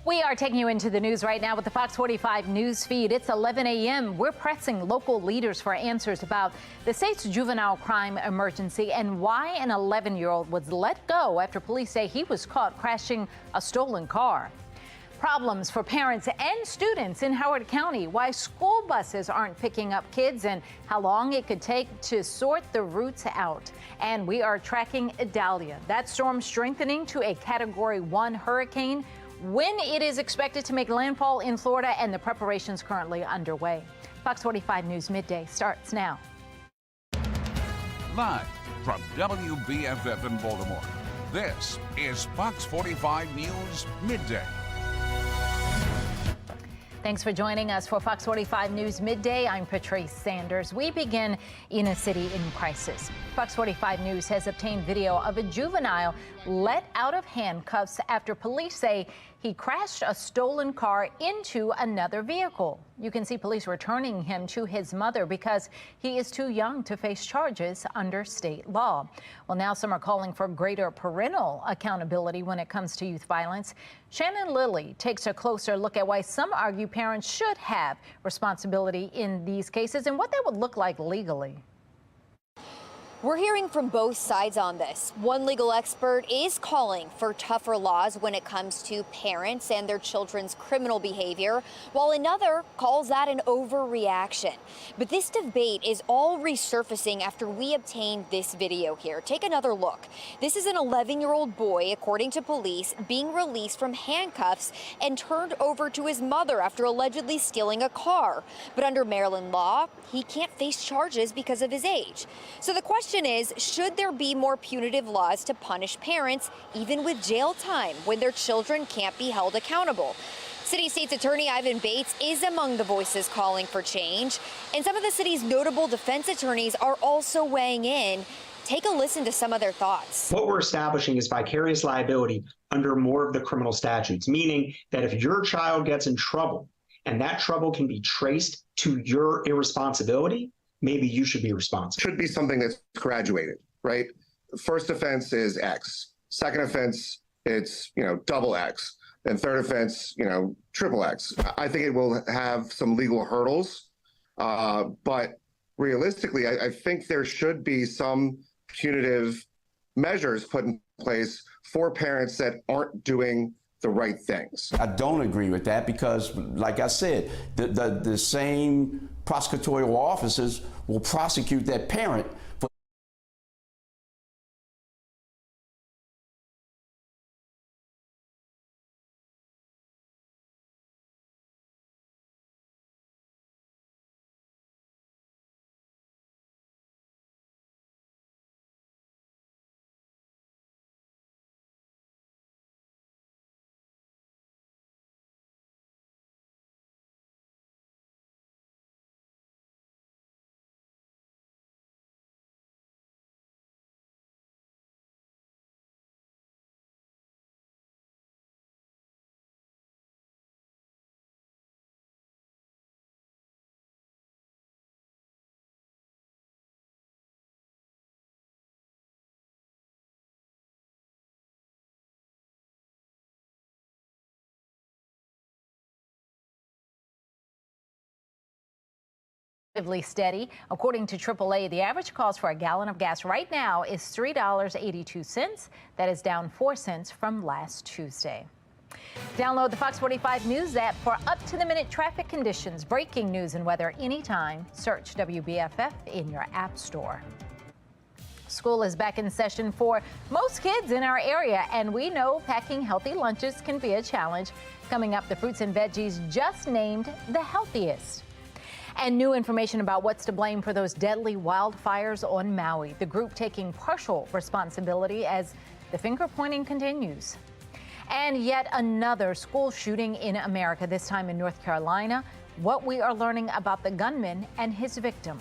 We are taking you into the news right now with the Fox 45 news feed. It's 11 a.m. We're pressing local leaders for answers about the state's juvenile crime emergency and why an 11-year-old was let go after police say he was caught crashing a stolen car. Problems for parents and students in Howard County, why school buses aren't picking up kids and how long it could take to sort the routes out. And we are tracking Idalia. That storm strengthening to a Category 1 hurricane, when it is expected to make landfall in Florida, and the preparations currently underway. Fox 45 News Midday starts now. Live from WBFF in Baltimore, this is Fox 45 News Midday. Thanks for joining us for Fox 45 News Midday. I'm Patrice Sanders. We begin in a city in crisis. Fox 45 News has obtained video of a juvenile let out of handcuffs after police say he crashed a stolen car into another vehicle. You can see police returning him to his mother because he is too young to face charges under state law. Well, now some are calling for greater parental accountability when it comes to youth violence. Shannon Lilly takes a closer look at why some argue parents should have responsibility in these cases and what that would look like legally. We're hearing from both sides on this. One legal expert is calling for tougher laws when it comes to parents and their children's criminal behavior, while another calls that an overreaction. But this debate is all resurfacing after we obtained this video here. Take another look. This is an 11-year-old boy, according to police, being released from handcuffs and turned over to his mother after allegedly stealing a car. But under Maryland law, he can't face charges because of his age. So the question is, should there be more punitive laws to punish parents, even with jail time, when their children can't be held accountable? City State's Attorney Ivan Bates is among the voices calling for change, and some of the city's notable defense attorneys are also weighing in. Take a listen to some of their thoughts. What we're establishing is vicarious liability under more of the criminal statutes, meaning that if your child gets in trouble and that trouble can be traced to your irresponsibility, maybe you should be responsible. Should be something that's graduated, right? First offense is X. Second offense, it's, double X. And third offense, triple X. I think it will have some legal hurdles. But realistically, I think there should be some punitive measures put in place for parents that aren't doing the right things. I don't agree with that because, like I said, the same prosecutorial officers will prosecute that parent for steady. According to AAA, the average cost for a gallon of gas right now is $3.82. That is down 4 cents from last Tuesday. Download the Fox 45 News app for up-to-the-minute traffic conditions, breaking news and weather anytime. Search WBFF in your app store. School is back in session for most kids in our area, and we know packing healthy lunches can be a challenge. Coming up, the fruits and veggies just named the healthiest. And new information about what's to blame for those deadly wildfires on Maui. The group taking partial responsibility as the finger pointing continues. And yet another school shooting in America, this time in North Carolina. What we are learning about the gunman and his victim.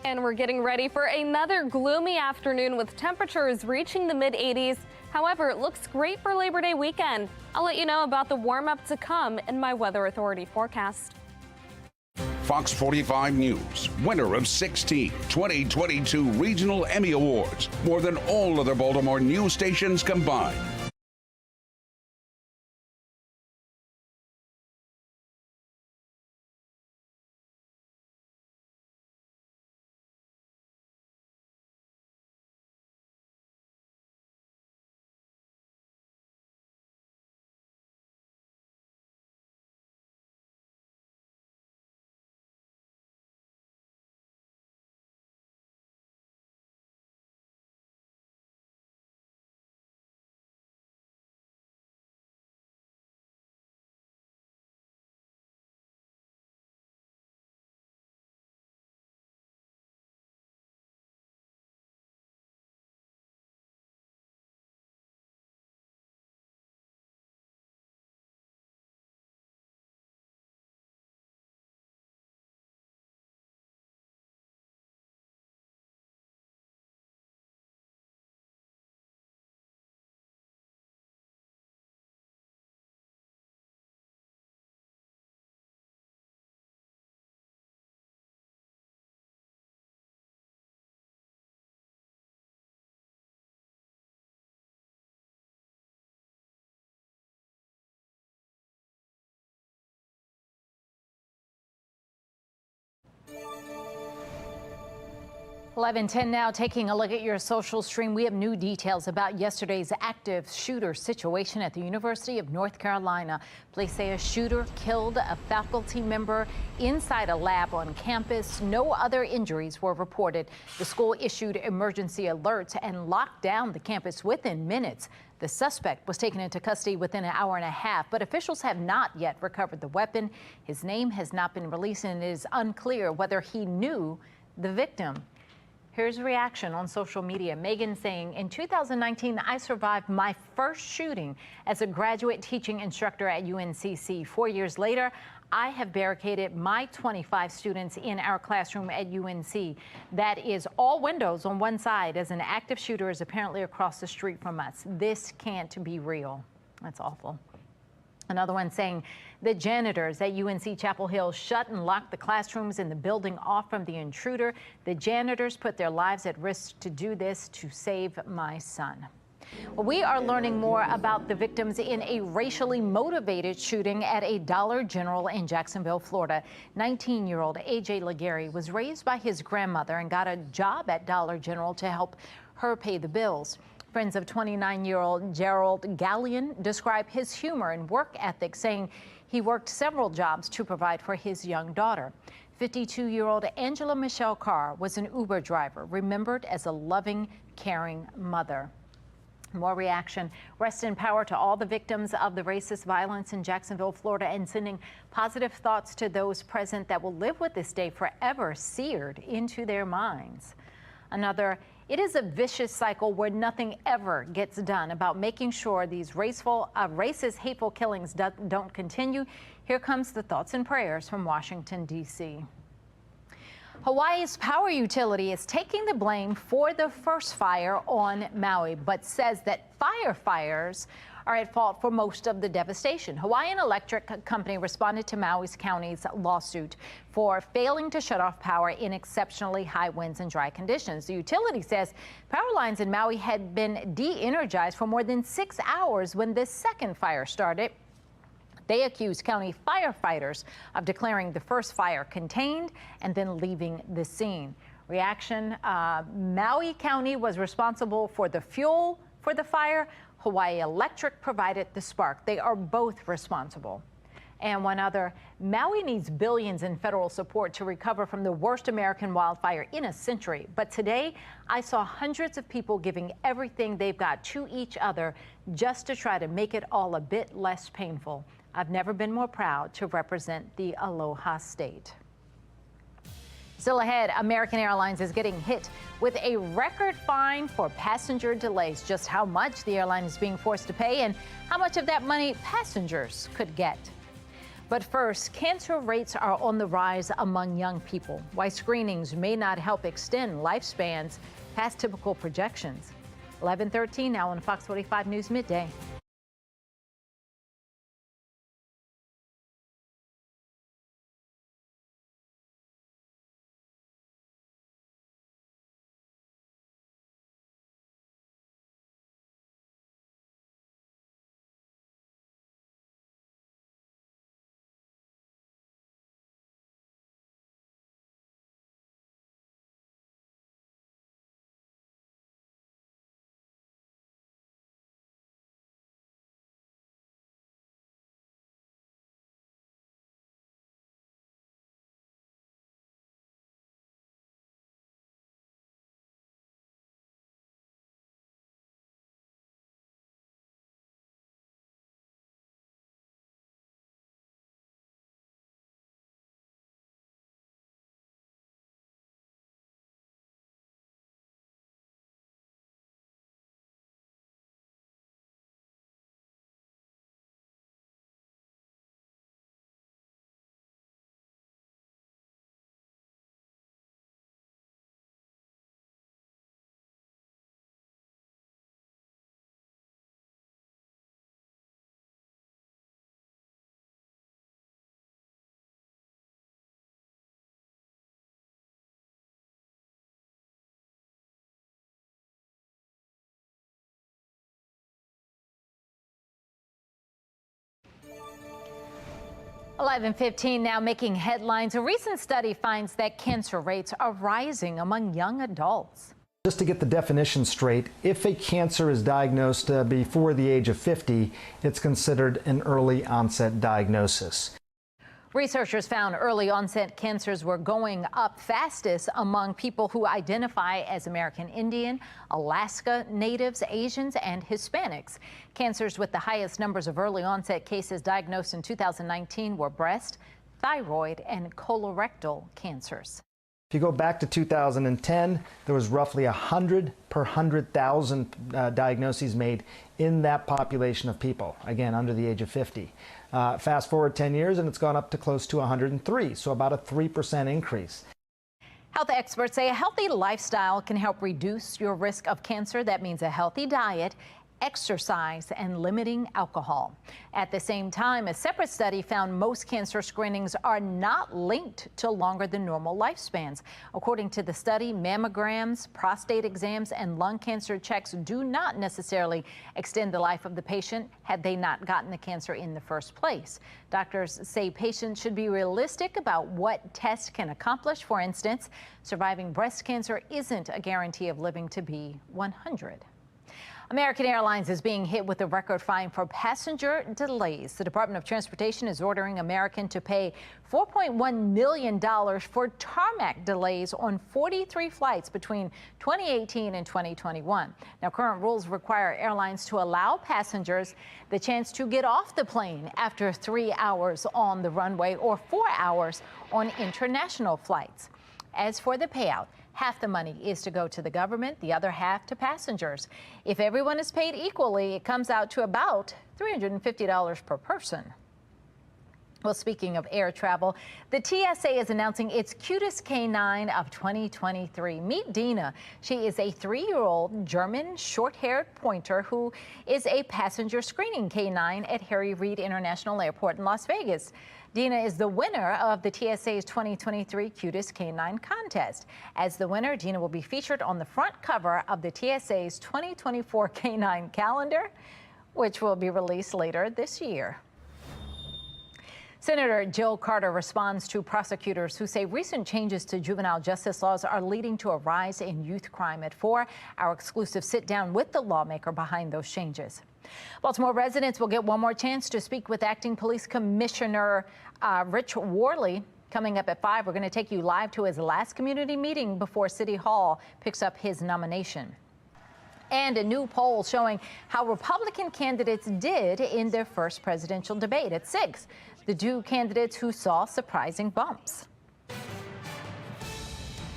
And we're getting ready for another gloomy afternoon with temperatures reaching the mid-80s. However, it looks great for Labor Day weekend. I'll let you know about the warm-up to come in my Weather Authority forecast. Fox 45 News, winner of 16 2022 Regional Emmy Awards, more than all other Baltimore news stations combined. 11:10 now, taking a look at your social stream. We have new details about yesterday's active shooter situation at the University of North Carolina. Police say a shooter killed a faculty member inside a lab on campus. No other injuries were reported. The school issued emergency alerts and locked down the campus within minutes. The suspect was taken into custody within an hour and a half, but officials have not yet recovered the weapon. His name has not been released, and it is unclear whether he knew the victim. Here's a reaction on social media. Megan saying, in 2019, I survived my first shooting as a graduate teaching instructor at UNCC. 4 years later, I have barricaded my 25 students in our classroom at UNC. That is all windows on one side, as an active shooter is apparently across the street from us. This can't be real. That's awful. Another one saying the janitors at UNC Chapel Hill shut and locked the classrooms in the building off from the intruder. The janitors put their lives at risk to do this to save my son. Well, we are learning more about the victims in a racially motivated shooting at a Dollar General in Jacksonville, Florida. 19-year-old A.J. Legary was raised by his grandmother and got a job at Dollar General to help her pay the bills. Friends of 29-year-old Gerald Gallion describe his humor and work ethic, saying he worked several jobs to provide for his young daughter. 52-year-old Angela Michelle Carr was an Uber driver, remembered as a loving, caring mother. More reaction. Rest in power to all the victims of the racist violence in Jacksonville, Florida, and sending positive thoughts to those present that will live with this day forever seared into their minds. Another, it is a vicious cycle where nothing ever gets done about making sure these racist, hateful killings don't continue. Here comes the thoughts and prayers from Washington, D.C. Hawaii's power utility is taking the blame for the first fire on Maui, but says that firefighters are at fault for most of the devastation. Hawaiian Electric Company responded to Maui's county's lawsuit for failing to shut off power in exceptionally high winds and dry conditions. The utility says power lines in Maui had been de-energized for more than 6 hours when this second fire started. They accused county firefighters of declaring the first fire contained and then leaving the scene. Reaction, Maui County was responsible for the fuel for the fire. Hawaii Electric provided the spark. They are both responsible. And one other, Maui needs billions in federal support to recover from the worst American wildfire in a century. But today, I saw hundreds of people giving everything they've got to each other just to try to make it all a bit less painful. I've never been more proud to represent the Aloha State. Still ahead, American Airlines is getting hit with a record fine for passenger delays. Just how much the airline is being forced to pay and how much of that money passengers could get. But first, cancer rates are on the rise among young people. Why screenings may not help extend lifespans past typical projections. 11:13 now on Fox 45 News Midday. 11:15 now, making headlines. A recent study finds that cancer rates are rising among young adults. Just to get the definition straight, if a cancer is diagnosed before the age of 50, it's considered an early onset diagnosis. Researchers found early onset cancers were going up fastest among people who identify as American Indian, Alaska Natives, Asians, and Hispanics. Cancers with the highest numbers of early onset cases diagnosed in 2019 were breast, thyroid, and colorectal cancers. If you go back to 2010, there was roughly 100 per 100,000 diagnoses made in that population of people, again, under the age of 50. Fast forward 10 years and it's gone up to close to 103, so about a 3% increase. Health experts say a healthy lifestyle can help reduce your risk of cancer. That means a healthy diet, exercise, and limiting alcohol. At the same time, a separate study found most cancer screenings are not linked to longer than normal lifespans. According to the study, mammograms, prostate exams, and lung cancer checks do not necessarily extend the life of the patient had they not gotten the cancer in the first place. Doctors say patients should be realistic about what tests can accomplish. For instance, surviving breast cancer isn't a guarantee of living to be 100. American Airlines is being hit with a record fine for passenger delays. The Department of Transportation is ordering American to pay $4.1 million for tarmac delays on 43 flights between 2018 and 2021. Now, current rules require airlines to allow passengers the chance to get off the plane after 3 hours on the runway or 4 hours on international flights. As for the payout, half the money is to go to the government, the other half to passengers. If everyone is paid equally, it comes out to about $350 per person. Well, speaking of air travel, the TSA is announcing its cutest canine of 2023. Meet Dina. She is a 3-year-old German short-haired pointer who is a passenger screening canine at Harry Reid International Airport in Las Vegas. Dina is the winner of the TSA's 2023 Cutest Canine contest. As the winner, Dina will be featured on the front cover of the TSA's 2024 canine calendar, which will be released later this year. Senator Jill Carter responds to prosecutors who say recent changes to juvenile justice laws are leading to a rise in youth crime. At 4, our exclusive sit down with the lawmaker behind those changes. Baltimore residents will get one more chance to speak with Acting Police Commissioner Rich Worley. Coming up at 5, we're going to take you live to his last community meeting before City Hall picks up his nomination. And a new poll showing how Republican candidates did in their first presidential debate. At 6, the 2 candidates who saw surprising bumps.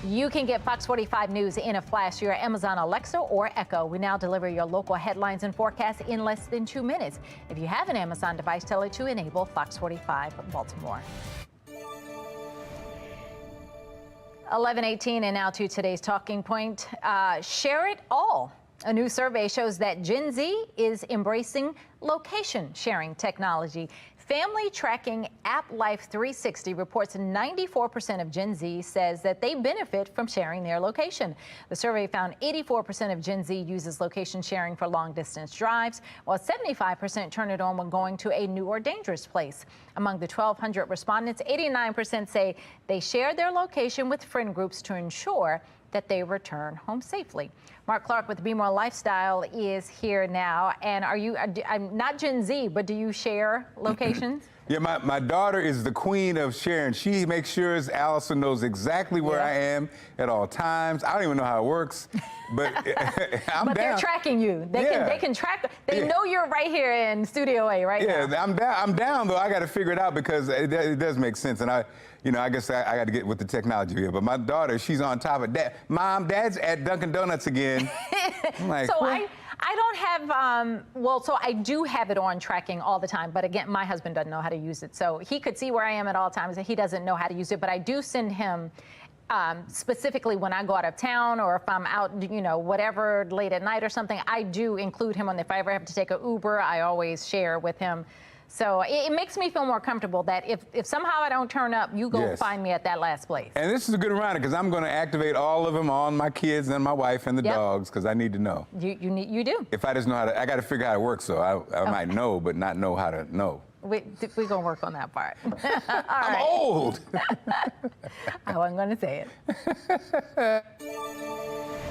You can get Fox 45 News in a flash to your Amazon Alexa or Echo. We now deliver your local headlines and forecasts in less than 2 minutes. If you have an Amazon device, tell it to enable Fox 45 Baltimore. 11:18 and now to today's talking point. Share it all. A new survey shows that Gen Z is embracing location sharing technology. Family tracking app Life 360 reports 94% of Gen Z says that they benefit from sharing their location. The survey found 84% of Gen Z uses location sharing for long distance drives, while 75% turn it on when going to a new or dangerous place. Among the 1,200 respondents, 89% say they share their location with friend groups to ensure that they return home safely. Mark Clark with Be More Lifestyle is here now. And I'm not Gen Z, but do you share locations? Yeah, my daughter is the queen of sharing. She makes sure Allison knows exactly where I am at all times. I don't even know how it works, but I'm but down. They're tracking you. They can track. They know you're right here in Studio A right now. Yeah, I'm down though. I got to figure it out because it does make sense, and I guess I got to get with the technology here. But my daughter, she's on top of that. Mom, Dad's at Dunkin' Donuts again. I'm like, so I don't have, so I do have it on tracking all the time. But again, my husband doesn't know how to use it. So he could see where I am at all times and he doesn't know how to use it. But I do send him specifically when I go out of town or if I'm out, whatever, late at night or something, I do include him on. If I ever have to take an Uber, I always share with him. So it makes me feel more comfortable that if somehow I don't turn up, you go find me at that last place. And this is a good reminder because I'm going to activate all of them on my kids and my wife and the dogs because I need to know. You do. If I just know how to, I got to figure out how it works. So I might know, but not know how to know. We're going to work on that part. All I'm right. old. I wasn't going to say it.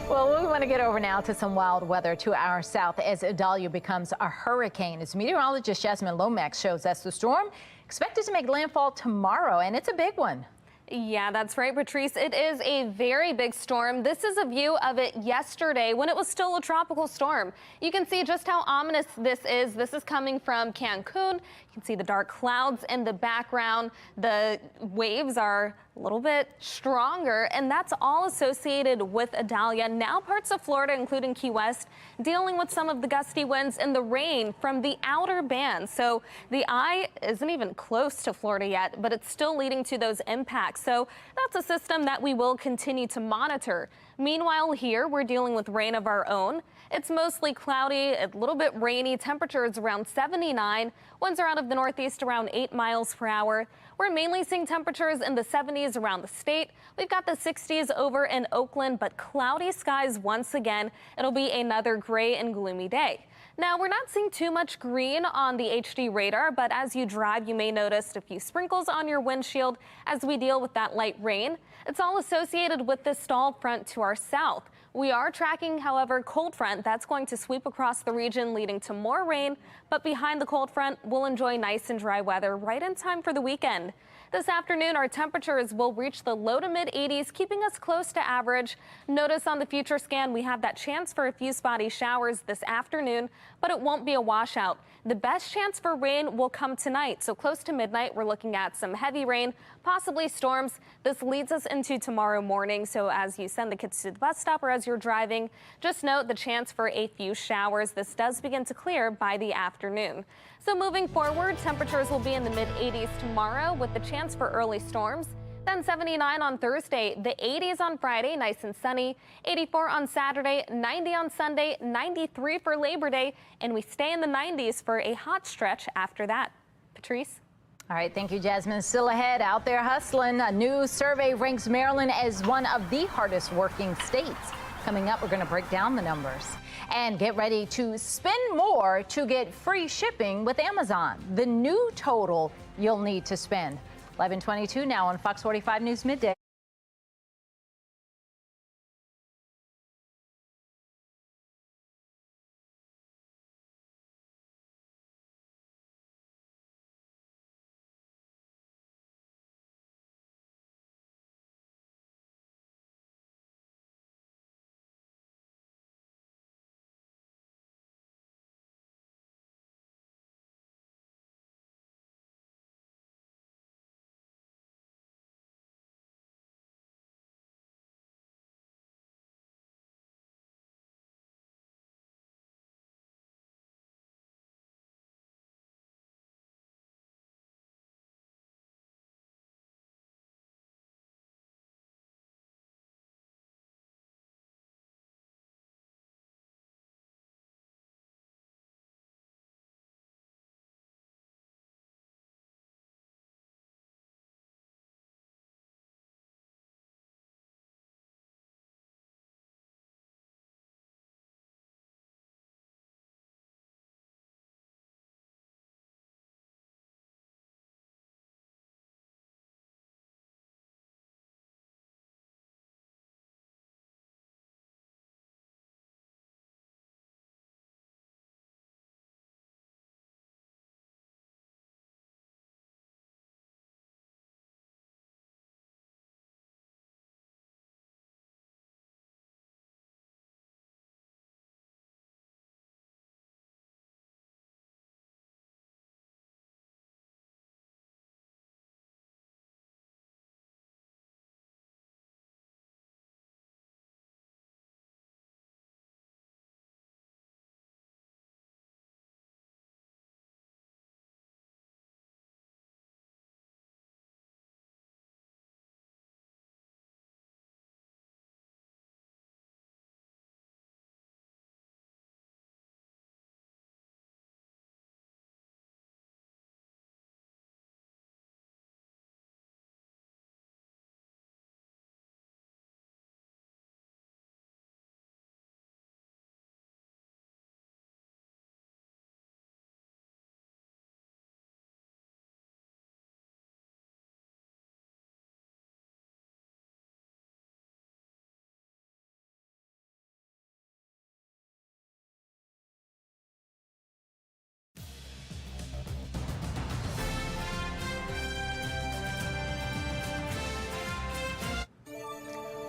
Well, we want to get over now to some wild weather to our south as Idalia becomes a hurricane. As meteorologist Jasmine Lomax shows us, the storm expected to make landfall tomorrow, and it's a big one. Yeah, that's right, Patrice. It is a very big storm. This is a view of it yesterday when it was still a tropical storm. You can see just how ominous this is. This is coming from Cancun. You can see the dark clouds in the background. The waves are a little bit stronger, and that's all associated with Idalia. Now parts of Florida, including Key West, dealing with some of the gusty winds and the rain from the outer band. So the eye isn't even close to Florida yet, but it's still leading to those impacts. So that's a system that we will continue to monitor. Meanwhile, here we're dealing with rain of our own. It's mostly cloudy, a little bit rainy, temperatures around 79. Winds are out of the northeast around 8 miles per hour. We're mainly seeing temperatures in the 70s around the state. We've got the 60s over in Oakland, but cloudy skies once again. It'll be another gray and gloomy day. Now, we're not seeing too much green on the HD radar, but as you drive, you may notice a few sprinkles on your windshield as we deal with that light rain. It's all associated with this stall front to our south. We are tracking, however, cold front that's going to sweep across the region, leading to more rain. But behind the cold front, we'll enjoy nice and dry weather right in time for the weekend. This afternoon, our temperatures will reach the low to mid 80s, keeping us close to average. Notice on the future scan, we have that chance for a few spotty showers this afternoon, but it won't be a washout. The best chance for rain will come tonight. So close to midnight, we're looking at some heavy rain, possibly storms. This leads us into tomorrow morning. So as you send the kids to the bus stop or as you're driving, just note the chance for a few showers. This does begin to clear by the afternoon. So moving forward, temperatures will be in the mid 80s tomorrow with the chance for early storms. Then 79 on Thursday, the 80s on Friday, nice and sunny, 84 on Saturday, 90 on Sunday, 93 for Labor Day, and we stay in the 90s for a hot stretch after that. Patrice? All right, thank you, Jasmine. Still ahead, out there hustling. A new survey ranks Maryland as one of the hardest working states. Coming up, we're going to break down the numbers. And get ready to spend more to get free shipping with Amazon. The new total you'll need to spend. 11:22 now on Fox 45 News Midday.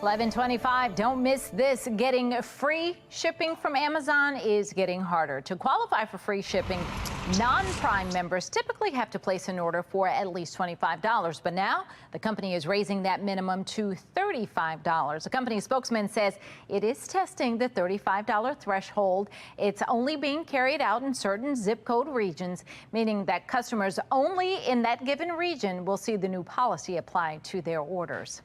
11:25. Don't miss this. Getting free shipping from Amazon is getting harder. To qualify for free shipping, non-Prime members typically have to place an order for at least $25. But now the company is raising that minimum to $35. The company spokesman says it is testing the $35 threshold. It's only being carried out in certain zip code regions, meaning that customers only in that given region will see the new policy apply to their orders.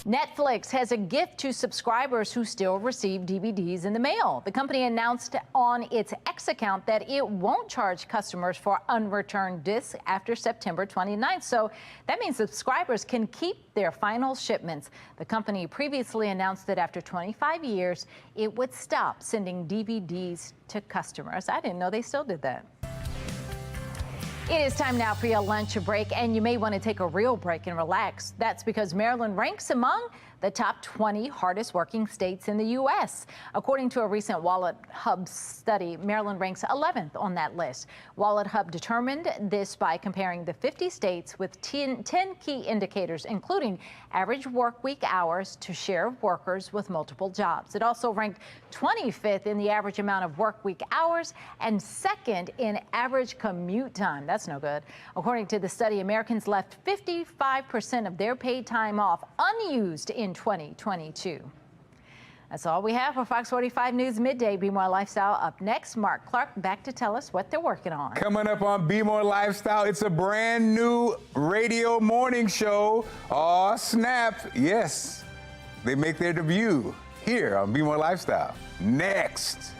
Netflix has a gift to subscribers who still receive DVDs in the mail. The company announced on its X account that it won't charge customers for unreturned discs after September 29th. So that means subscribers can keep their final shipments. The company previously announced that after 25 years, it would stop sending DVDs to customers. I didn't know they still did that. It is time now for your lunch break, and you may want to take a real break and relax. That's because Maryland ranks among the top 20 hardest working states in the U.S. According to a recent Wallet Hub study, Maryland ranks 11th on that list. Wallet Hub determined this by comparing the 50 states with 10 key indicators, including average work week hours to share of workers with multiple jobs. It also ranked 25th in the average amount of work week hours and second in average commute time. That's no good. According to the study, Americans left 55% of their paid time off unused in 2022. That's all we have for Fox 45 News Midday. Be More Lifestyle up next. Mark Clark back to tell us what they're working on. Coming up on Be More Lifestyle, it's a brand new radio morning show. Aw, snap. Yes, they make their debut here on Be More Lifestyle. Next.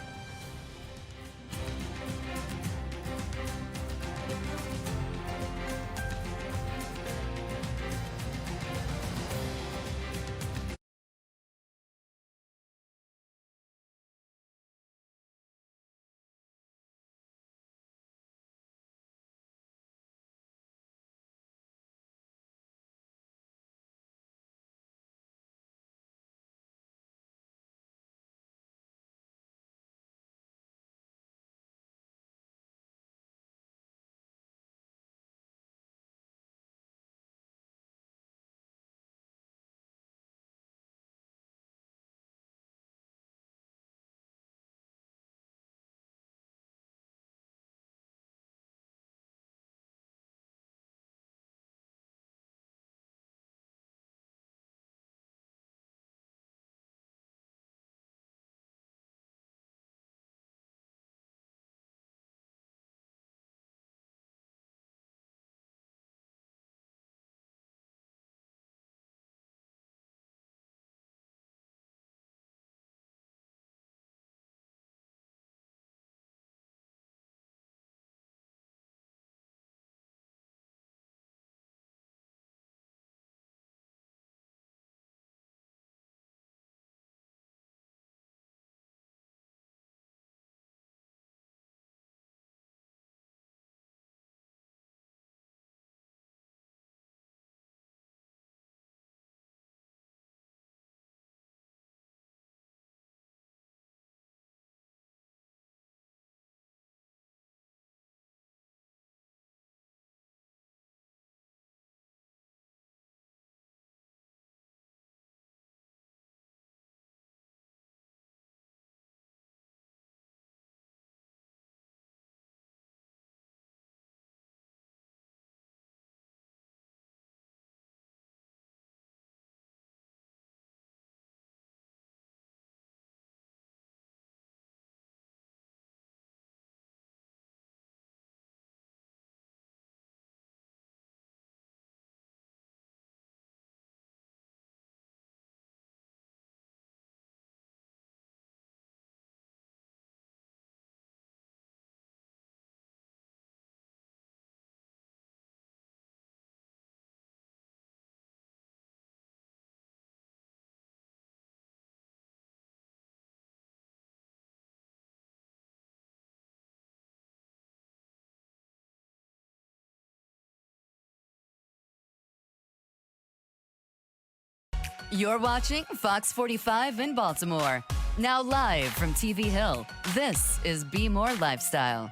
You're watching Fox 45 in Baltimore. Now live from TV Hill, this is Be More Lifestyle.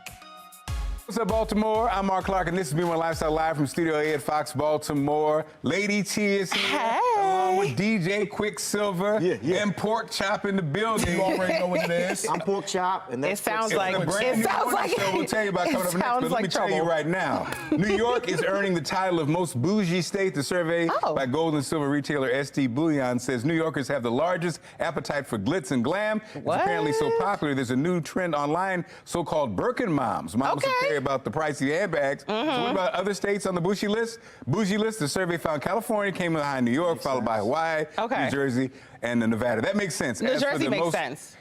What's up, Baltimore? I'm Mark Clark, and this is Be More Lifestyle live from Studio A at Fox Baltimore. Lady T is here, along along with DJ Quicksilver and Pork Chop in the building. You already know what it is. I'm Pork Chop, and that's It sounds like the brand new morning show we'll tell you about coming up next. But let me tell you right now, New York is earning the title of most bougie state. The survey by gold and silver retailer ST Bullion says New Yorkers have the largest appetite for glitz and glam. It's apparently so popular, there's a new trend online, so-called Birkin moms. Moms who care about the pricey handbags. So what about other states on the bougie list? The survey found California came behind New York, followed by Hawaii, New Jersey, and Nevada. That makes sense. New Jersey makes sense.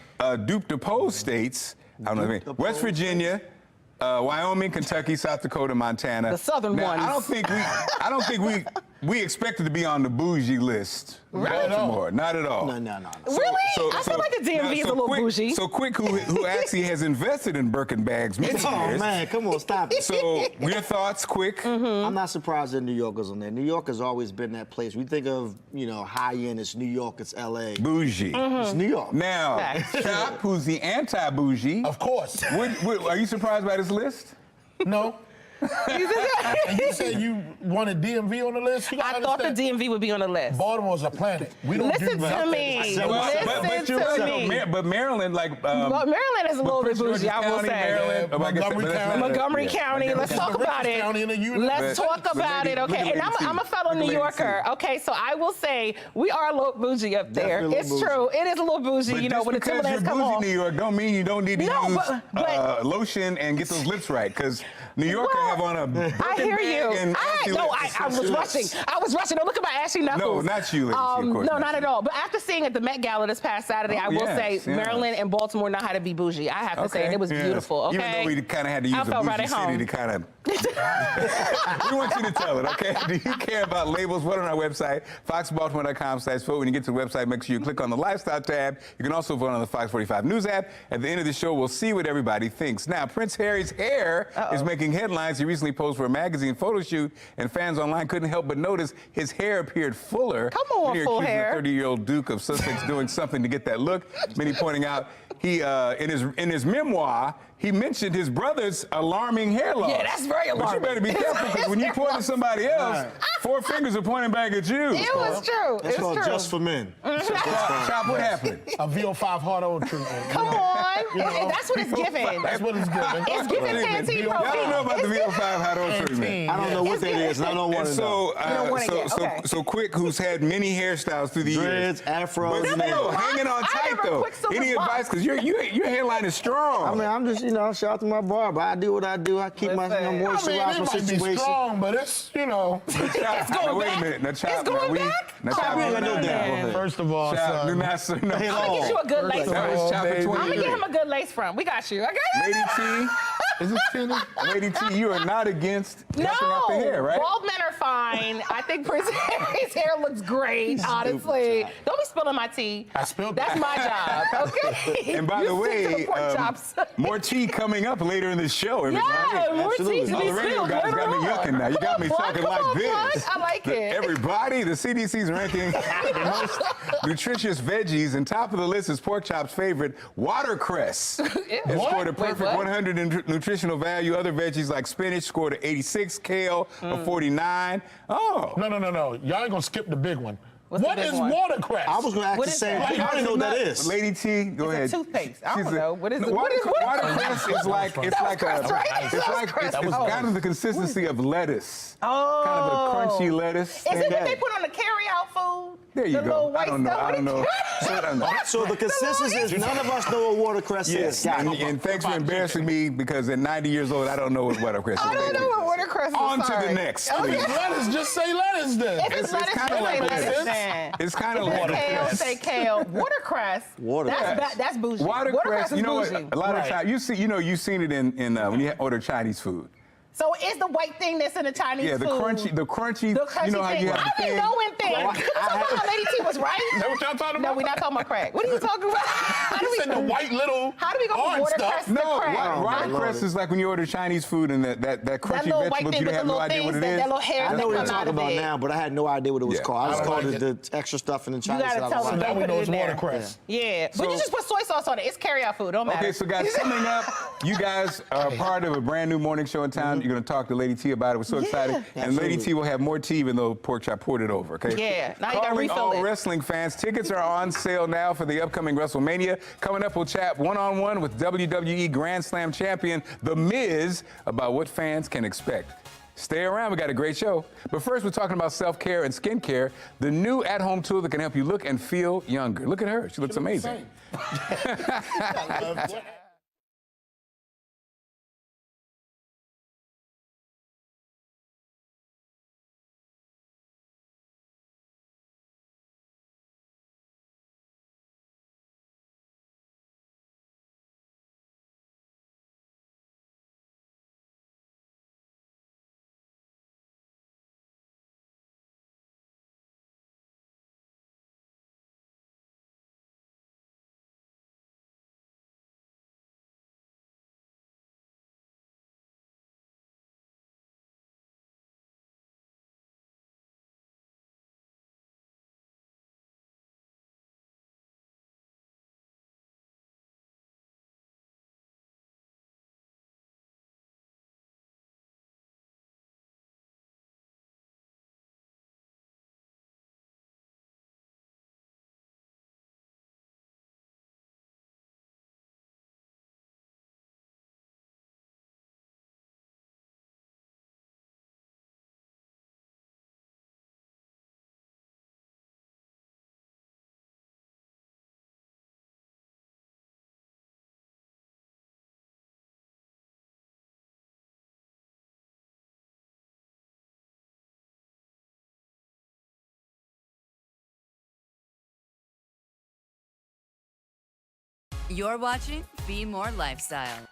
Dupe deposed states, I don't know what I mean, West Virginia, Wyoming, Kentucky, South Dakota, Montana. The southern ones. I don't think we expected to be on the bougie list. Really? Baltimore, not at all. No. Really? I feel like the DMV is a little bougie. So Quick, who actually has invested in Birkin bags many years. Oh, man, come on, stop it. So your thoughts, Quick? I'm not surprised that New Yorkers on there. New York has always been that place. We think of, high-end, it's New York, it's L.A. Bougie. It's New York. Now, Chop, who's the anti-bougie. Of course. Are you surprised by this list? No. And you said you wanted DMV on the list? I thought the DMV would be on the list. Baltimore's a planet. We don't Listen to me. But Maryland, Maryland is a little bit bougie, I will say. Montgomery County. Let's talk about it. Let's talk about it, okay? And I'm a fellow New Yorker, okay? So I will say we are a little bougie up there. It's true. It is a little bougie, when the Timberlands come on. New York don't mean you don't need to use lotion and get those lips right, because New Yorker have on a Birkin I hear you. I was rushing. Don't look at my ashy knuckles. No, not you, ladies. Of course no, not at all. But after seeing at the Met Gala this past Saturday, I will say Maryland and Baltimore know how to be bougie. I have to say, and it was beautiful. Okay. Even though we kind of had to use a bougie city to kind of. We want you to tell it, okay? Do you care about labels? Vote on our website, foxbaltimore.com/vote. When you get to the website, make sure you click on the lifestyle tab. You can also vote on the Fox 45 News app. At the end of the show, we'll see what everybody thinks. Now, Prince Harry's hair is making headlines. He recently posed for a magazine photo shoot, and fans online couldn't help but notice his hair appeared fuller. Come on, full hair. The 30-year-old Duke of Sussex doing something to get that look. Many pointing out he in his memoir, he mentioned his brother's alarming hair loss. Yeah, that's very alarming. But you better be careful, because when you point at somebody else, 4 fingers are pointing back at you. It was true. It's called Just for Men. Chop, what happened? A VO5 hard on treatment. Come on. That's what it's giving. That's what it's giving. It's giving Pantene Y'all don't know about the VO5 hard on treatment. I don't know what that is, and I don't want to know. So Quick, who's had many hairstyles through the years. Dreads, afros, hanging on tight though. Any advice? Because your hairline is strong. I mean, I'm just, shout out to my barber. I do what I do. I keep my moisturize my situation. It might be strong, but it's, It's going wait back. a minute. Now, Chop, It's going back. First of all, Chop, I'm going to get you a good lace front. I'm going to get him a good lace front. We got you. Okay? Lady T, is this Tina? Lady T, you are not against cutting off the hair, right? Bald men are fine. I think Prince Harry's hair looks great, honestly. Don't be spilling my tea. I spilled That's my job, okay? And by the way, more tea coming up later in this show, everybody. Yeah, more tea to be The radio spilled guys later got me on. yucking now. You got me talking like this. I like it. Everybody, the CDC's ranking the most nutritious veggies, and top of the list is Pork Chop's favorite, watercress. It scored a perfect 100 in nutritional value. Other veggies like spinach scored an 86, kale a 49. Oh. No. Y'all ain't going to skip the big one. What's What the big is one? watercress? I was going to ask the same thing. I don't know what that is. Lady T, go ahead. It's a toothpaste. I don't know. What is it? Watercress is like it's kind of the consistency of lettuce. Oh. Kind of a crunchy lettuce. Is it what they put on the carry-out food? There you the go. Little white I don't know. So the consistency is none of us know what watercress is. And thanks for embarrassing me, because at 90 years old, I don't know what watercress is. I don't know what watercress is. On to the next, please. Lettuce, just say lettuce then. If it's lettuce, kind of like lettuce. It's kind of If like it's kale, say kale. Watercress. That's bougie. Watercress, is you know what? bougie. A lot of times, you've seen it in when you order Chinese food. So it's the white thing that's in the Chinese food. The crunchy. You know how you have I be knowing things. Can you talk about how Lady T was right? Is that what y'all talking about? No, we're not talking about crack. What are you talking about? How do You said the white little How do we go from watercress to crack? Watercress is like when you order Chinese food and that crunchy little white vegetable, thing you with have the no little idea what it things, is. that little hair I know what you're talking about it. now, but I had no idea what it was called. I just called it the extra stuff in the Chinese gotta tell stuff. them. Now we Put know it it's in there. watercress. Yeah, but you just put soy sauce on it. It's carry-out food. Don't matter. Okay, so guys, coming up, you guys are part of a brand new morning show in town. You're going to talk to Lady T about it. We're so excited. And Lady T will have more tea, even though Pork Chop poured it over. Okay. Yeah, now you gotta Calling refill all it. wrestling fans, tickets are on sale now for the upcoming WrestleMania. Coming up, we'll chat one-on-one with WWE Grand Slam champion The Miz about what fans can expect. Stay around, we got a great show. But first, we're talking about self-care and skincare, the new at-home tool that can help you look and feel younger. Look at her, she looks amazing. You're watching Be More Lifestyle.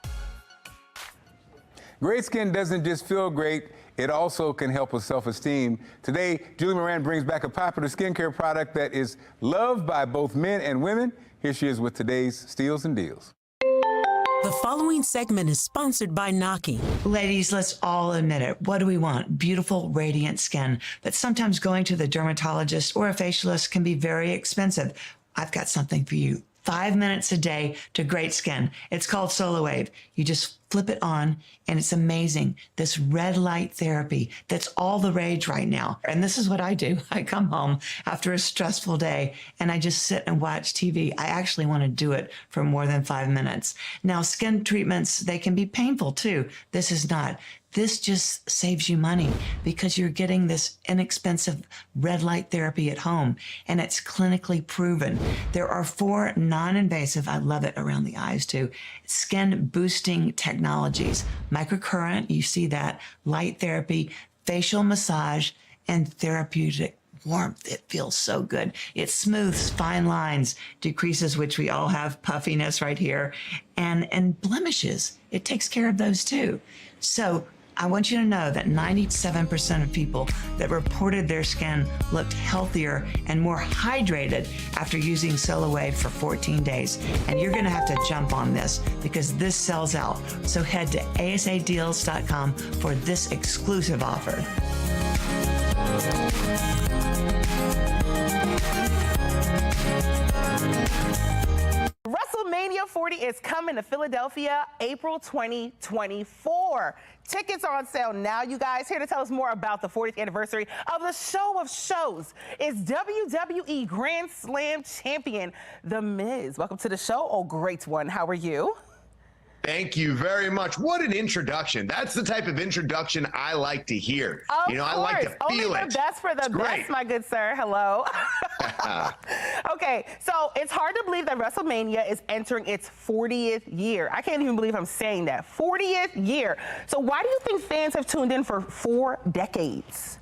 Great skin doesn't just feel great, it also can help with self-esteem. Today, Julie Moran brings back a popular skincare product that is loved by both men and women. Here she is with today's Steals and Deals. The following segment is sponsored by Naki. Ladies, let's all admit it. What do we want? Beautiful, radiant skin. But sometimes going to the dermatologist or a facialist can be very expensive. I've got something for you. 5 minutes a day to great skin. It's called SolarWave. You just flip it on and it's amazing. This red light therapy, that's all the rage right now. And this is what I do. I come home after a stressful day and I just sit and watch TV. I actually want to do it for more than 5 minutes. Now, skin treatments, they can be painful too. This is not. This just saves you money because you're getting this inexpensive red light therapy at home, and it's clinically proven. There are 4 non-invasive, I love it around the eyes too, skin boosting technologies. Microcurrent, you see that, light therapy, facial massage, and therapeutic warmth. It feels so good. It smooths fine lines, decreases, which we all have, puffiness right here, and blemishes. It takes care of those too. So I want you to know that 97% of people that reported their skin looked healthier and more hydrated after using SolarWave for 14 days. And you're going to have to jump on this because this sells out. So head to asadeals.com for this exclusive offer. WrestleMania 40 is coming to Philadelphia April 2024. Tickets are on sale now, you guys. Here to tell us more about the 40th anniversary of the show of shows is WWE Grand Slam champion, The Miz. Welcome to the show. Oh, great one. How are you? Thank you very much. What an introduction. That's the type of introduction I like to hear. Of I like to feel Only it. the best for the best, my good sir. Hello. Okay, so it's hard to believe that WrestleMania is entering its 40th year. I can't even believe I'm saying that. 40th year. So why do you think fans have tuned in for 4 decades?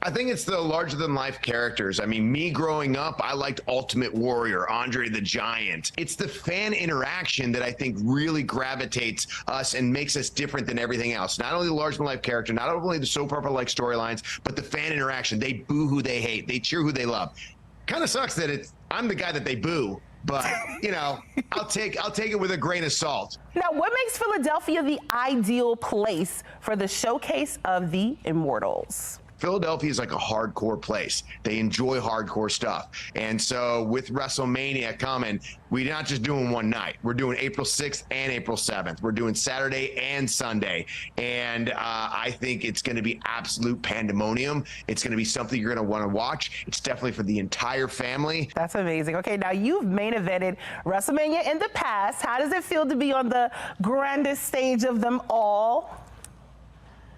I think it's the larger-than-life characters. I mean, me growing up, I liked Ultimate Warrior, Andre the Giant. It's the fan interaction that I think really gravitates us and makes us different than everything else. Not only the larger-than-life character, not only the soap opera-like storylines, but the fan interaction. They boo who they hate. They cheer who they love. Kind of sucks that I'm the guy that they boo. But, I'll take it with a grain of salt. Now, what makes Philadelphia the ideal place for the showcase of the Immortals? Philadelphia is like a hardcore place. They enjoy hardcore stuff. And so with WrestleMania coming, we're not just doing one night. We're doing April 6th and April 7th. We're doing Saturday and Sunday. And I think it's going to be absolute pandemonium. It's going to be something you're going to want to watch. It's definitely for the entire family. That's amazing. Okay, now you've main evented WrestleMania in the past. How does it feel to be on the grandest stage of them all?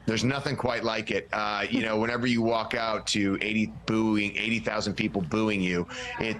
There's nothing quite like it. Whenever you walk out to 80,000 people booing you,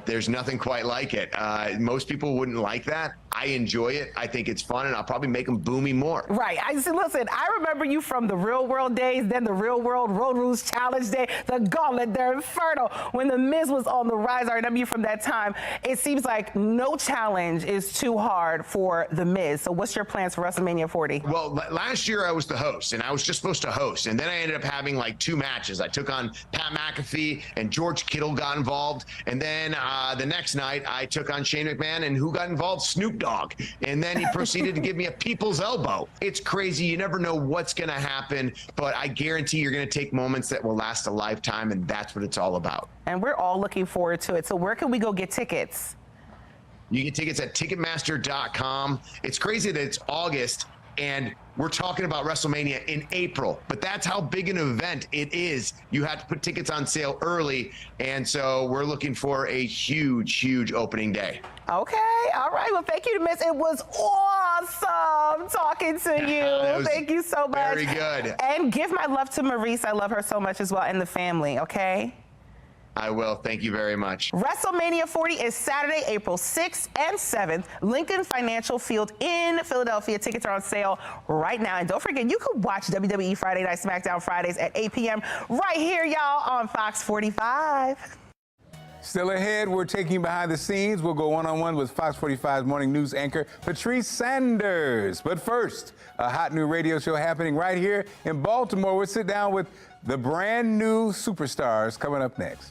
there's nothing quite like it. Most people wouldn't like that. I enjoy it. I think it's fun, and I'll probably make them boo me more. Right. Listen, I remember you from the Real World days, then the Real World Road Rules Challenge Day, the Gauntlet, the Inferno, when The Miz was on the rise. I remember you from that time. It seems like no challenge is too hard for The Miz. So what's your plans for WrestleMania 40? Well, last year I was the host, and I was just supposed to host, and then I ended up having like 2 matches. I took on Pat McAfee, and George Kittle got involved, and then the next night I took on Shane McMahon, and who got involved? Snoop Dogg. And then he proceeded to give me a people's elbow. It's crazy. You never know what's going to happen, but I guarantee you're going to take moments that will last a lifetime, and that's what it's all about. And we're all looking forward to it. So where can we go get tickets? You get tickets at Ticketmaster.com. It's crazy that it's August, and we're talking about WrestleMania in April, but that's how big an event it is. You have to put tickets on sale early, and so we're looking for a huge, huge opening day. Okay, all right. Well, thank you, Miss. It was awesome talking to you. Thank you so much. Very good. And give my love to Maurice. I love her so much as well, and the family, okay? I will. Thank you very much. WrestleMania 40 is Saturday, April 6th and 7th, Lincoln Financial Field in Philadelphia. Tickets are on sale right now. And don't forget, you can watch WWE Friday Night SmackDown Fridays at 8 p.m. right here, y'all, on Fox 45. Still ahead, we're taking behind the scenes. We'll go one-on-one with Fox 45's morning news anchor, Patrice Sanders. But first, a hot new radio show happening right here in Baltimore. We'll sit down with the brand new superstars coming up next.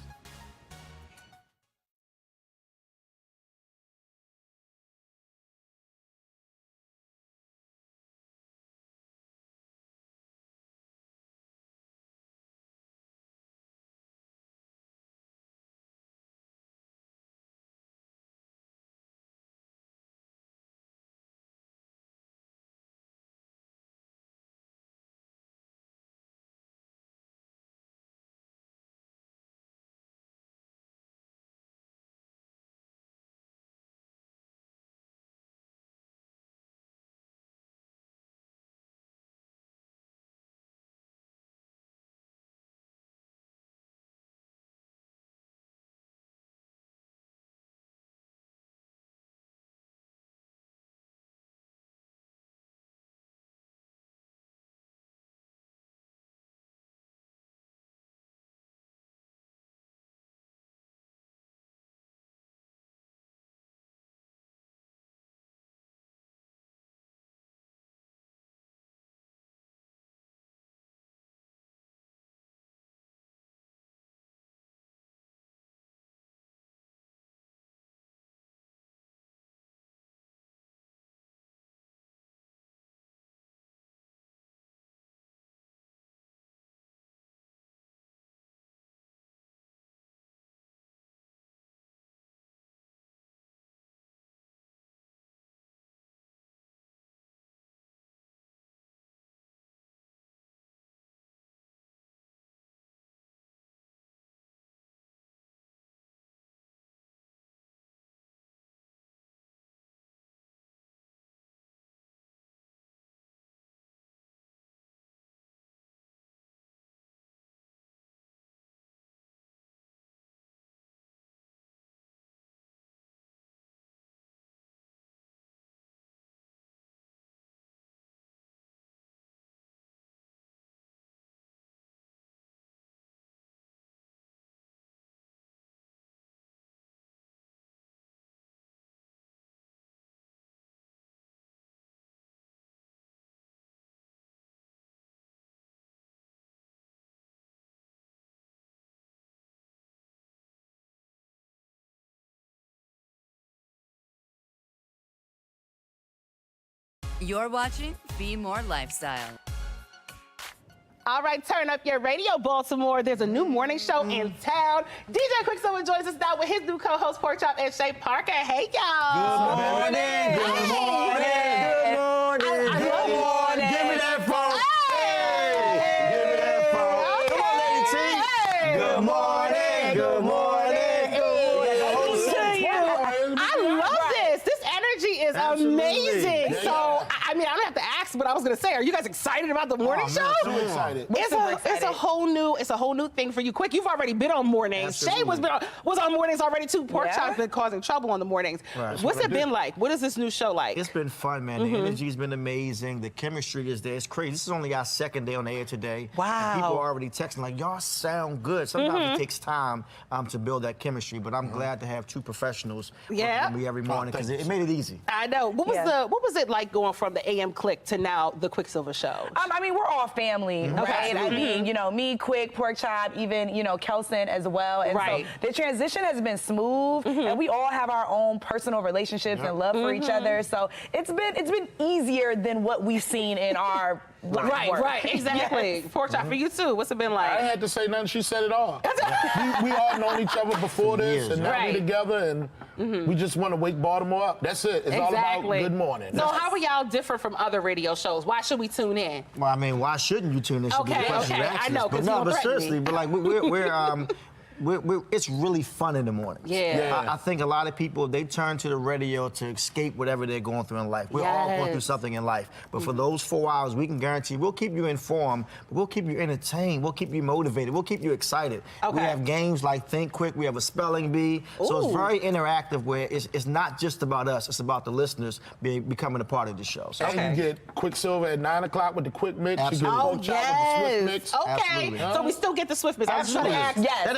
You're watching Be More Lifestyle. All right, turn up your radio, Baltimore. There's a new morning show in town. DJ Quicksilver joins us now with his new co-host, Pork Chop and Shay Parker. Hey, y'all. Good morning. Good morning. Good morning. Good morning. Give me that phone. Hey. Give me that phone. Come on, Lady T. Good morning. Good morning. I love this. This energy is amazing. So, I mean, I don't have to ask, but I was gonna say, are you guys excited about the morning show? So excited. It's a whole new thing for you. Quick, you've already been on mornings. Shay was on mornings already too. Pork Chop's been causing trouble on the mornings. Right. What's it been like? What is this new show like? It's been fun, man. The energy's been amazing. The chemistry is there. It's crazy. This is only our second day on the air today. Wow. And people are already texting like, y'all sound good. Sometimes it takes time to build that chemistry, but I'm glad to have two professionals working with me every morning because it made it easy. I know. What was it like going from the AM Click to now the Quicksilver show? I mean, we're all family, right? I mean, you know, me, Quick, Pork Chop, even, you know, Kelson as well. And so the transition has been smooth, and we all have our own personal relationships and love for each other. So it's been easier than what we've seen in our Right, exactly. Yes. Pork Chop, for you too. What's it been like? I ain't had to say nothing. She said it all. we all known each other before this, and now we together, and we just want to wake Baltimore up. That's it. It's all about good morning. So how are y'all different from other radio shows? Why should we tune in? Well, I mean, why shouldn't you tune in? Okay, I know, because but seriously, but like it's really fun in the morning. I think a lot of people, they turn to the radio to escape whatever they're going through in life. We're all going through something in life. But for those 4 hours, we can guarantee we'll keep you informed, but we'll keep you entertained, we'll keep you motivated, we'll keep you excited. We have games like Think Quick, we have a spelling bee. So it's very interactive where it's not just about us, it's about the listeners becoming a part of the show. So, and you get Quicksilver at 9 o'clock with the Quick Mix. Absolutely. You get Pork Chop with the Swift Mix. Okay, so we still get the Swift Mix. Absolutely.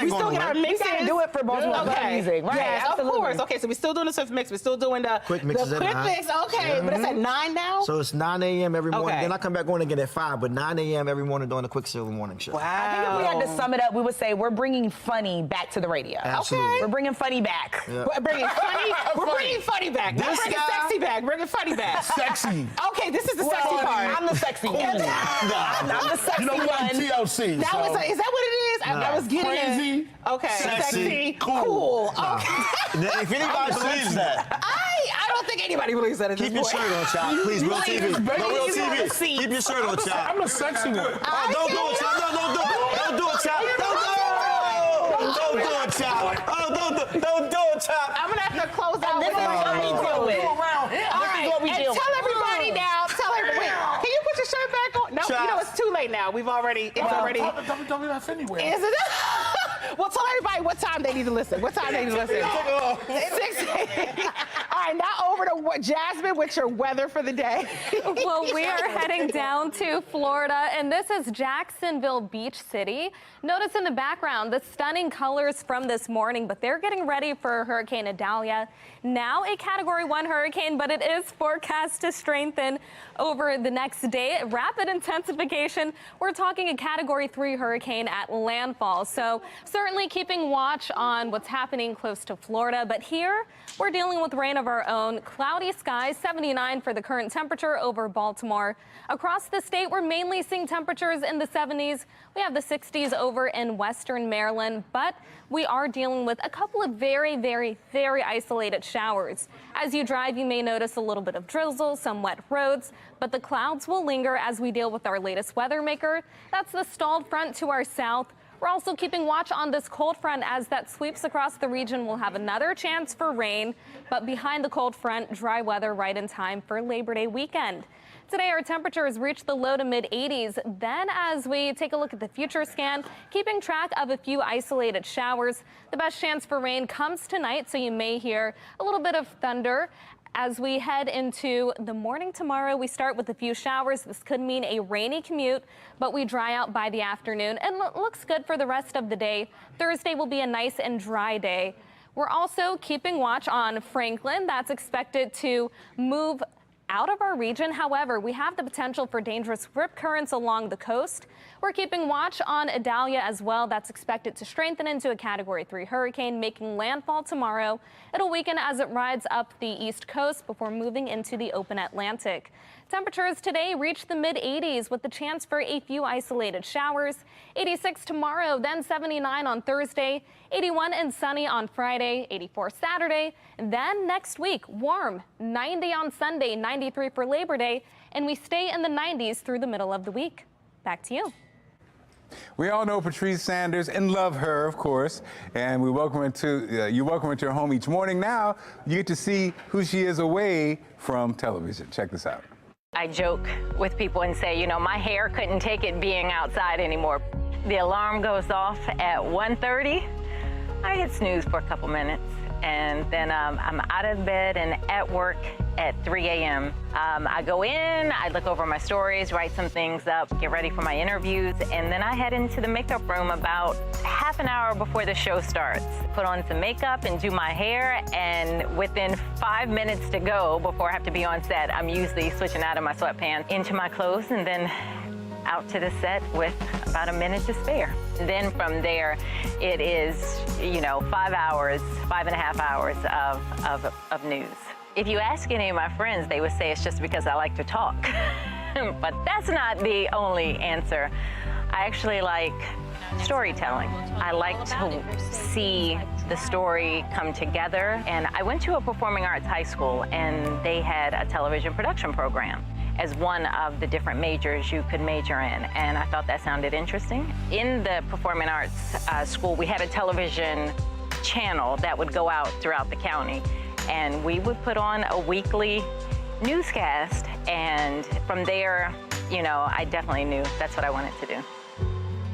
We still get our mixes. We gotta do it for Baltimore music, right? Yes, of course. Okay, so we're still doing the Swift Mix. We're still doing the Quick Mix. Quick Mix. Okay, but it's at 9 now. So it's 9 a.m. every morning. Then I come back on again at 5, but 9 a.m. every morning doing the Quicksilver morning show. Wow. I think if we had to sum it up, we would say we're bringing funny back to the radio. Absolutely. We're bringing funny back. Yeah. We're bringing funny. We're bringing funny back. We're bringing sexy back. Bringing funny back. Sexy. Okay, this is the sexy part. I'm the sexy one. I'm the sexy you know one. TLC. That was is that what it is? I was getting crazy. it. Okay, Sexy, cool. Nah. Okay. If anybody believes that. I don't think anybody believes that at this Keep your point. shirt on, Chop. Please, real TV. No, real TV. Keep your shirt on, Chop. I'm the sexy one. Oh, don't do it, Chop. No, don't do it. Don't do it, Chop. Don't do it. Don't do it, Chop. Oh, don't do it, Chop. I'm gonna have to close out. This is what we do it. All right, and tell everybody now. Tell everybody. Can you put your shirt back on? No, you know it's too late now. It's already. Don't leave us anywhere. Is it? Well, tell everybody what time they need to listen. What time they need to listen. 6 a.m. All right, now over to Jasmine with your weather for the day. Well, we are heading down to Florida, and this is Jacksonville Beach City. Notice in the background the stunning colors from this morning, but they're getting ready for Hurricane Idalia. Now a Category 1 hurricane, but it is forecast to strengthen over the next day. Rapid intensification. We're talking a Category 3 hurricane at landfall. So certainly keeping watch on what's happening close to Florida. But here we're dealing with rain of our own. Cloudy skies, 79 for the current temperature over Baltimore. Across the state, we're mainly seeing temperatures in the 70s. We have the 60s over in western Maryland, but we are dealing with a couple of very, very, very isolated showers. As you drive, you may notice a little bit of drizzle, some wet roads, but the clouds will linger as we deal with our latest weather maker. That's the stalled front to our south. We're also keeping watch on this cold front as that sweeps across the region. We'll have another chance for rain, but behind the cold front, dry weather right in time for Labor Day weekend. Today, our temperatures reach the low to mid 80s. Then as we take a look at the future scan, keeping track of a few isolated showers, the best chance for rain comes tonight, so you may hear a little bit of thunder. As we head into the morning tomorrow, we start with a few showers. This could mean a rainy commute, but we dry out by the afternoon and looks good for the rest of the day. Thursday will be a nice and dry day. We're also keeping watch on Franklin. That's expected to move out of our region. However, we have the potential for dangerous rip currents along the coast. We're keeping watch on Idalia as well. That's expected to strengthen into a Category 3 hurricane, making landfall tomorrow. It'll weaken as it rides up the east coast before moving into the open Atlantic. Temperatures today reach the mid-80s with the chance for a few isolated showers. 86 tomorrow, then 79 on Thursday, 81 and sunny on Friday, 84 Saturday, and then next week, warm, 90 on Sunday, 93 for Labor Day, and we stay in the 90s through the middle of the week. Back to you. We all know Patrice Sanders and love her, of course, and we welcome her to you welcome her to her home each morning. Now you get to see who she is away from television. Check this out. I joke with people and say, you know, my hair couldn't take it being outside anymore. The alarm goes off at 1:30. I hit snooze for a couple minutes, and then I'm out of bed and at work at 3 a.m. I go in, I look over my stories, write some things up, get ready for my interviews, and then I head into the makeup room about half an hour before the show starts. Put on some makeup and do my hair, and within 5 minutes to go before I have to be on set, I'm usually switching out of my sweatpants into my clothes and then out to the set with about a minute to spare. Then from there, it is, you know, 5.5 hours of news. If you ask any of my friends, they would say it's just because I like to talk. But that's not the only answer. I actually like storytelling. I like to see the story come together. And I went to a performing arts high school, and they had a television production program as one of the different majors you could major in. And I thought that sounded interesting. In the performing arts school, we had a television channel that would go out throughout the county. And we would put on a weekly newscast. And from there, you know, I definitely knew that's what I wanted to do.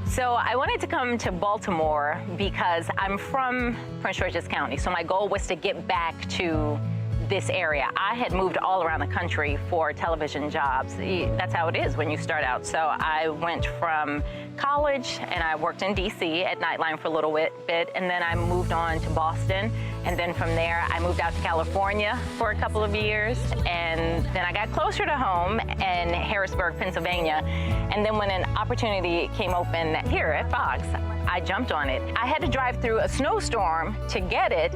So I wanted to come to Baltimore because I'm from Prince George's County. So my goal was to get back to this area. I had moved all around the country for television jobs. That's how it is when you start out. So I went from college and I worked in DC at Nightline for a little bit, and then I moved on to Boston. And then from there, I moved out to California for a couple of years. And then I got closer to home in Harrisburg, Pennsylvania. And then when an opportunity came open here at Fox, I jumped on it. I had to drive through a snowstorm to get it.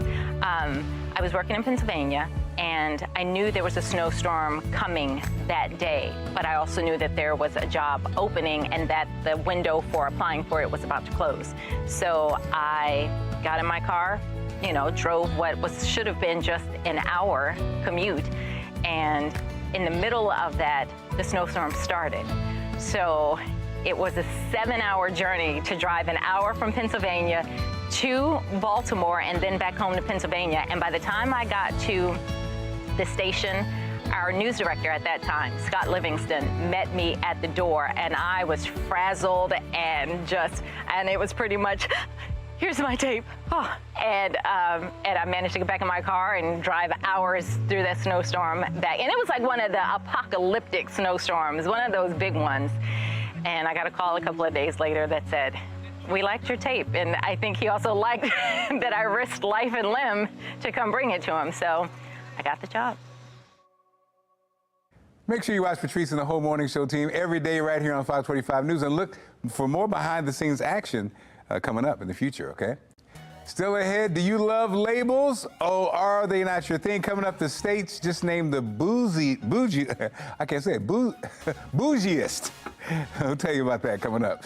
I was working in Pennsylvania, and I knew there was a snowstorm coming that day, but I also knew that there was a job opening and that the window for applying for it was about to close. So I got in my car, you know, drove what should have been just an hour commute, and in the middle of that, the snowstorm started. So it was a 7-hour journey to drive an hour from Pennsylvania to Baltimore and then back home to Pennsylvania. And by the time I got to the station, our news director at that time, Scott Livingston, met me at the door, and I was frazzled and it was pretty much, here's my tape. Oh. And I managed to get back in my car and drive hours through that snowstorm back. And it was like one of the apocalyptic snowstorms, one of those big ones. And I got a call a couple of days later that said, we liked your tape. And I think he also liked that I risked life and limb to come bring it to him. So I got the job. Make sure you watch Patrice and the whole morning show team every day right here on Fox 45 News, and look for more behind the scenes action coming up in the future, okay? Still ahead, do you love labels? Oh, are they not your thing? Coming up, the states just named the bougiest. I'll tell you about that coming up.